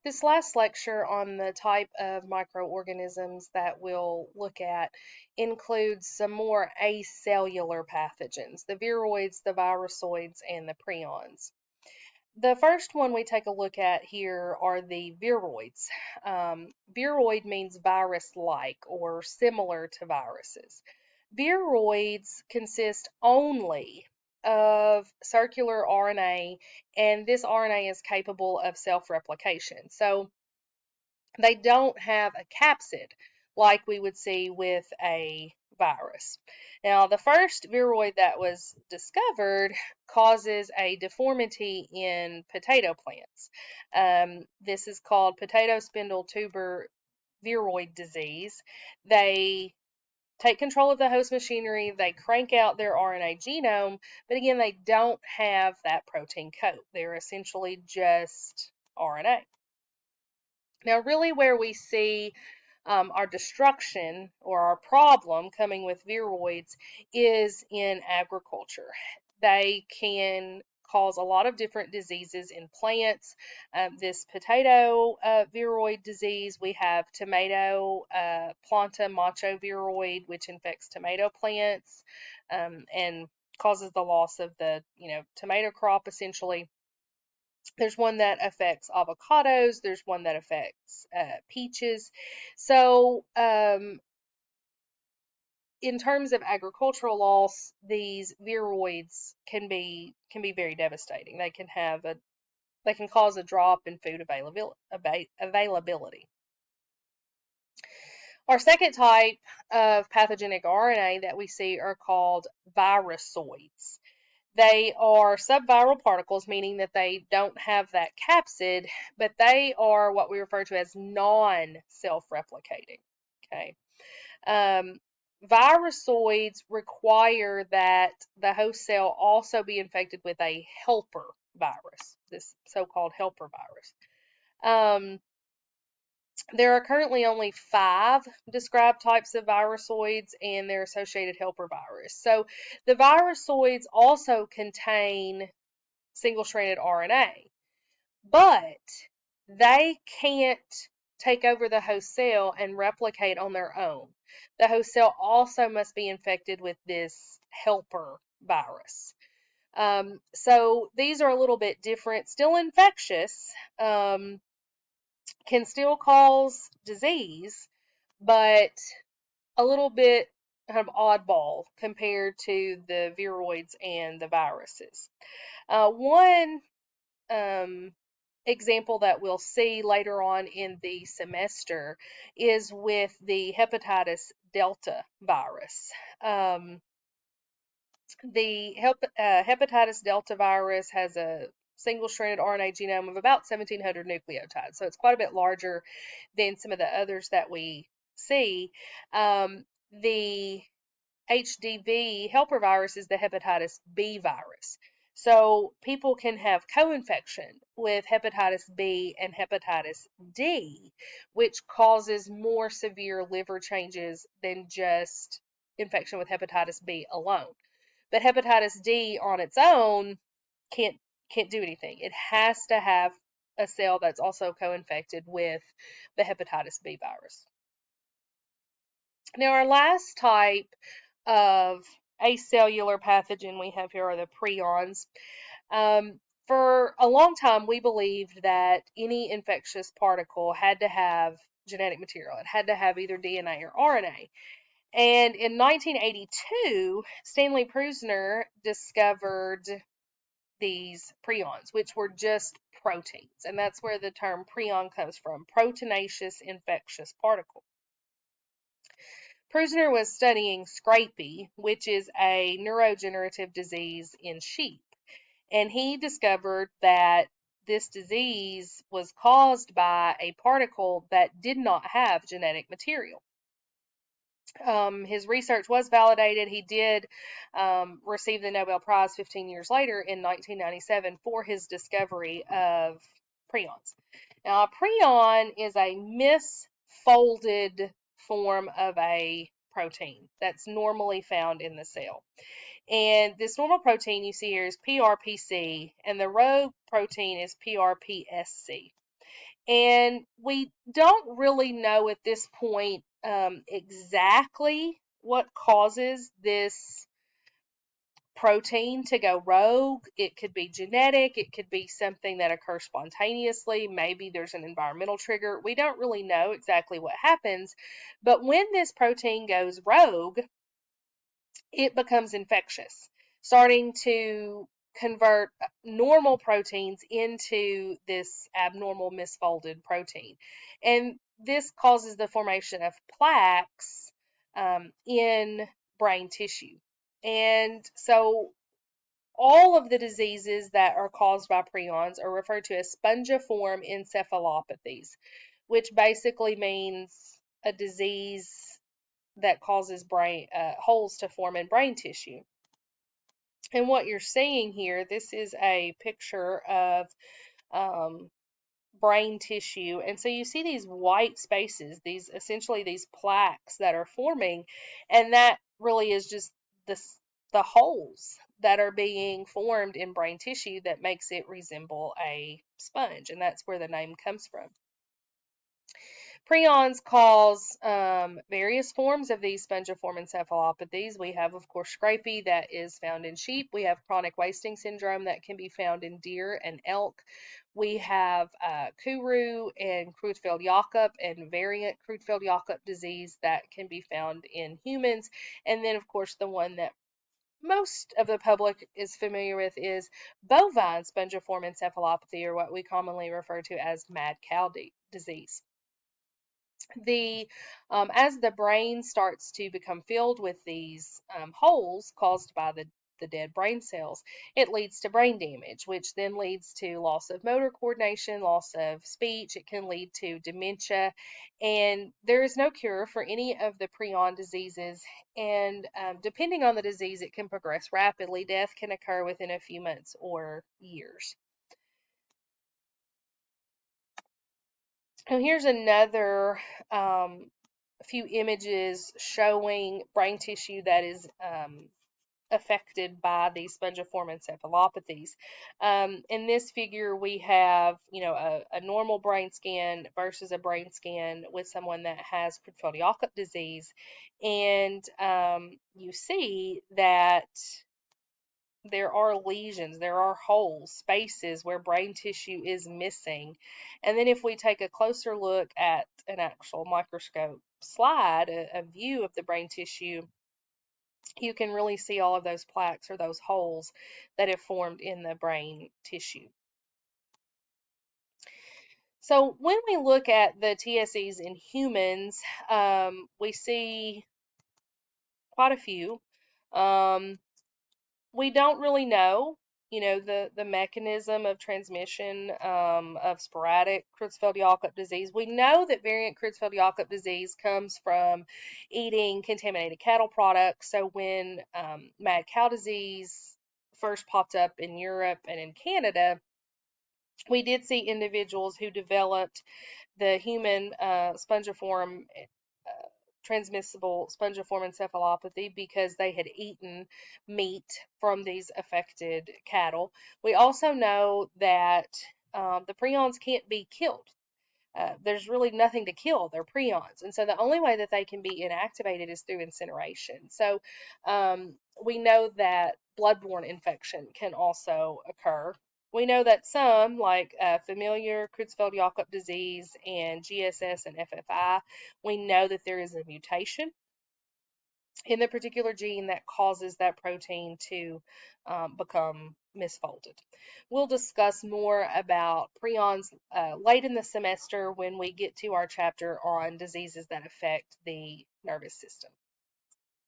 This last lecture on the type of microorganisms that we'll look at includes some more acellular pathogens, the viroids, the virusoids, and the prions. The first one we take a look at here are the viroids. Viroid means virus-like or similar to viruses. Viroids consist only of circular RNA, and this RNA is capable of self-replication. So they don't have a capsid like we would see with a virus. Now, the first viroid that was discovered causes a deformity in potato plants. This is called potato spindle tuber viroid disease. They take control of the host machinery, they crank out their RNA genome, but again, they don't have that protein coat. They're essentially just RNA. Now, really, where we see our destruction or our problem coming with viroids is in agriculture. They can cause a lot of different diseases in plants. This potato viroid disease, we have tomato planta macho viroid, which infects tomato plants and causes the loss of the tomato crop essentially. There's one that affects avocados. There's one that affects peaches. So, in terms of agricultural loss, these viroids can be very devastating. They can cause a drop in food availability. Our second type of pathogenic RNA that we see are called virusoids. They are subviral particles, meaning that they don't have that capsid, but they are what we refer to as non-self-replicating. Okay. Virusoids require that the host cell also be infected with a helper virus, this so-called helper virus. There are currently only 5 described types of virusoids and their associated helper virus. So the virusoids also contain single-stranded RNA, but they can't take over the host cell and replicate on their own. The host cell also must be infected with this helper virus. So these are a little bit different, still infectious, can still cause disease, but a little bit kind of oddball compared to the viroids and the viruses. One example that we'll see later on in the semester is with the hepatitis delta virus. The hepatitis delta virus has a single-stranded RNA genome of about 1,700 nucleotides, so it's quite a bit larger than some of the others that we see. The HDV helper virus is the hepatitis B virus. So people can have co-infection with hepatitis B and hepatitis D, which causes more severe liver changes than just infection with hepatitis B alone. But hepatitis D on its own can't do anything. It has to have a cell that's also co-infected with the hepatitis B virus. Now, our last type of acellular pathogen we have here are the prions. For a long time, we believed that any infectious particle had to have genetic material. It had to have either DNA or RNA. And in 1982, Stanley Prusiner discovered these prions, which were just proteins. And that's where the term prion comes from, proteinaceous infectious particle. Prusiner was studying scrapie, which is a neurodegenerative disease in sheep. And he discovered that this disease was caused by a particle that did not have genetic material. His research was validated. He did receive the Nobel Prize 15 years later in 1997 for his discovery of prions. Now, a prion is a misfolded form of a protein that's normally found in the cell. And this normal protein you see here is PRPC, and the rogue protein is PRPSC. And we don't really know at this point exactly what causes this protein to go rogue. It could be genetic, it could be something that occurs spontaneously, maybe there's an environmental trigger. We don't really know exactly what happens, but when this protein goes rogue, it becomes infectious, starting to convert normal proteins into this abnormal misfolded protein. And this causes the formation of plaques in brain tissue. And so all of the diseases that are caused by prions are referred to as spongiform encephalopathies, which basically means a disease that causes brain holes to form in brain tissue. And what you're seeing here, this is a picture of um, brain tissue, and so you see these white spaces, these essentially these plaques that are forming, and that really is just the holes that are being formed in brain tissue that makes it resemble a sponge, and that's where the name comes from. Prions cause various forms of these spongiform encephalopathies. We have, of course, scrapie that is found in sheep. We have chronic wasting syndrome that can be found in deer and elk. We have Kuru and Creutzfeldt-Jakob and variant Creutzfeldt-Jakob disease that can be found in humans. And then, of course, the one that most of the public is familiar with is bovine spongiform encephalopathy, or what we commonly refer to as mad cow disease. The As the brain starts to become filled with these holes caused by the dead brain cells, it leads to brain damage, which then leads to loss of motor coordination, loss of speech. It can lead to dementia, and there is no cure for any of the prion diseases. And depending on the disease, it can progress rapidly. Death can occur within a few months or years. And here's another few images showing brain tissue that is affected by these spongiform encephalopathies. In this figure, we have, a normal brain scan versus a brain scan with someone that has Creutzfeldt-Jakob disease, and you see that there are lesions, there are holes, spaces where brain tissue is missing. And then if we take a closer look at an actual microscope slide, a view of the brain tissue, you can really see all of those plaques or those holes that have formed in the brain tissue. So when we look at the TSEs in humans, we see quite a few. We don't really know, the mechanism of transmission of sporadic Creutzfeldt-Jakob disease. We know that variant Creutzfeldt-Jakob disease comes from eating contaminated cattle products. So when mad cow disease first popped up in Europe and in Canada, we did see individuals who developed the human spongiform transmissible spongiform encephalopathy because they had eaten meat from these affected cattle. We also know that the prions can't be killed. There's really nothing to kill. They're prions. And so the only way that they can be inactivated is through incineration. So we know that bloodborne infection can also occur. We know that some, like familiar Creutzfeldt-Jakob disease and GSS and FFI, we know that there is a mutation in the particular gene that causes that protein to become misfolded. We'll discuss more about prions late in the semester when we get to our chapter on diseases that affect the nervous system.